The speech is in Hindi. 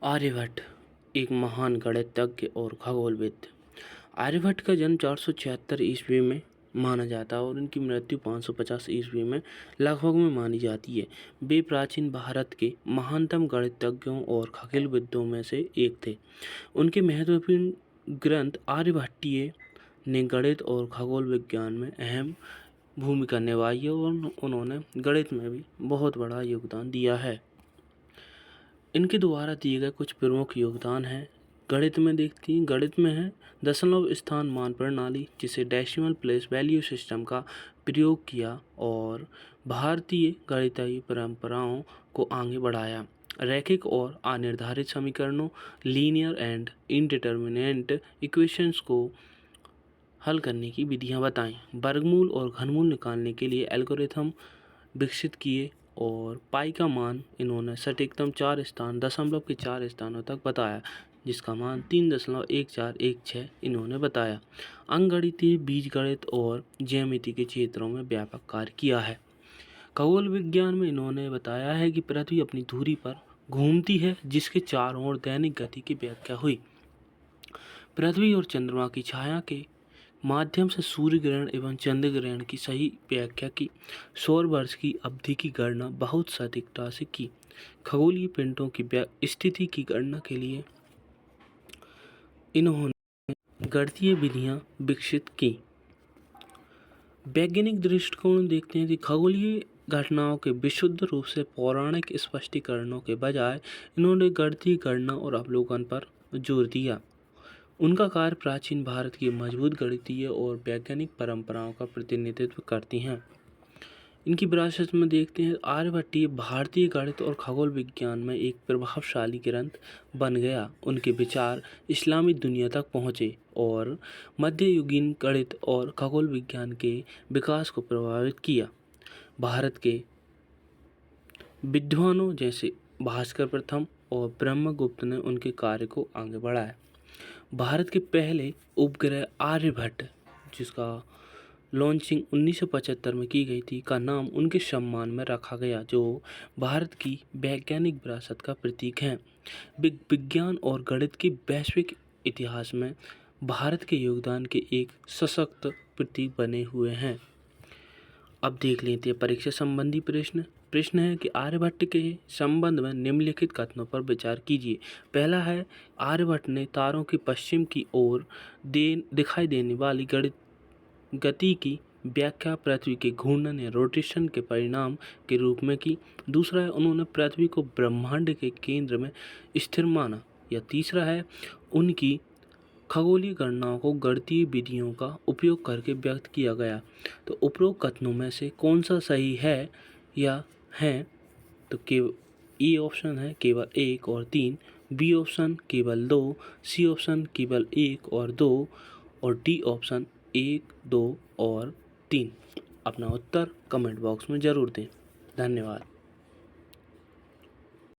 आर्यभट्ट एक महान गणितज्ञ और खगोलविद। आर्यभट्ट का जन्म 476 ईस्वी में माना जाता है और उनकी मृत्यु 550 ईस्वी में लगभग में मानी जाती है। वे प्राचीन भारत के महानतम गणितज्ञों और खगोलविदों में से एक थे। उनके महत्वपूर्ण ग्रंथ आर्यभट्टीय ने गणित और खगोल विज्ञान में अहम भूमिका निभाई है और उन्होंने गणित में भी बहुत बड़ा योगदान दिया है। इनके द्वारा दिए गए कुछ प्रमुख योगदान हैं। गणित में है दशमलव स्थान मान प्रणाली, जिसे डेसिमल प्लेस वैल्यू सिस्टम का प्रयोग किया और भारतीय गणितीय परंपराओं को आगे बढ़ाया। रैखिक और अनिर्धारित समीकरणों, लीनियर एंड इनडिटरमिनेट इक्वेशंस को हल करने की विधियां बताई। वर्गमूल और घनमूल निकालने के लिए एल्गोरिथम विकसित किए और पाई का मान इन्होंने सटीकतम 4 स्थानों तक बताया, जिसका मान 3.1416 इन्होंने बताया। अंकगणितीय, बीजगणित और ज्यामिति के क्षेत्रों में व्यापक कार्य किया है। खगोल विज्ञान में इन्होंने बताया है कि पृथ्वी अपनी धुरी पर घूमती है, जिसके चारों ओर दैनिक गति की व्याख्या हुई। पृथ्वी और चंद्रमा की छाया के माध्यम से सूर्य ग्रहण एवं चंद्र ग्रहण की सही व्याख्या की। सौर वर्ष की अवधि की गणना बहुत सटीकता से की। खगोलीय पिंडों की स्थिति की गणना के लिए इन्होंने गणितीय विधियां विकसित की। वैज्ञानिक दृष्टिकोण देखते हैं कि खगोलीय घटनाओं के विशुद्ध रूप से पौराणिक स्पष्टीकरणों के बजाय इन्होंने गणितीय गणना और अवलोकन पर जोर दिया। उनका कार्य प्राचीन भारत की मजबूत गणितीय और वैज्ञानिक परंपराओं का प्रतिनिधित्व करती हैं। इनकी विरासत में देखते हैं आर्यभट्टीय भारतीय गणित और खगोल विज्ञान में एक प्रभावशाली ग्रंथ बन गया। उनके विचार इस्लामी दुनिया तक पहुँचे और मध्ययुगीन गणित और खगोल विज्ञान के विकास को प्रभावित किया। भारत के विद्वानों जैसे भास्कर प्रथम और ब्रह्मगुप्त ने उनके कार्य को आगे बढ़ाया। भारत के पहले उपग्रह आर्यभट्ट, जिसका लॉन्चिंग 1975 में की गई थी, का नाम उनके सम्मान में रखा गया, जो भारत की वैज्ञानिक विरासत का प्रतीक है। विज्ञान और गणित के वैश्विक इतिहास में भारत के योगदान के एक सशक्त प्रतीक बने हुए हैं। अब देख लेते हैं परीक्षा संबंधी प्रश्न है कि आर्यभट्ट के संबंध में निम्नलिखित कथनों पर विचार कीजिए। पहला है, आर्यभट्ट ने तारों की पश्चिम की ओर दिखाई देने वाली गति की व्याख्या पृथ्वी के घूर्णन या रोटेशन के परिणाम के रूप में की। दूसरा है, उन्होंने पृथ्वी को ब्रह्मांड के केंद्र में स्थिर माना। या तीसरा है, उनकी खगोलीय गणनाओं को गणितीय विधियों का उपयोग करके व्यक्त किया गया। तो उपरोक्त कथनों में से कौन सा सही है या है? तो ए ऑप्शन है केवल 1 और 3, बी ऑप्शन केवल 2, सी ऑप्शन केवल 1 और 2 और डी ऑप्शन 1, 2 और 3। अपना उत्तर कमेंट बॉक्स में ज़रूर दें। धन्यवाद।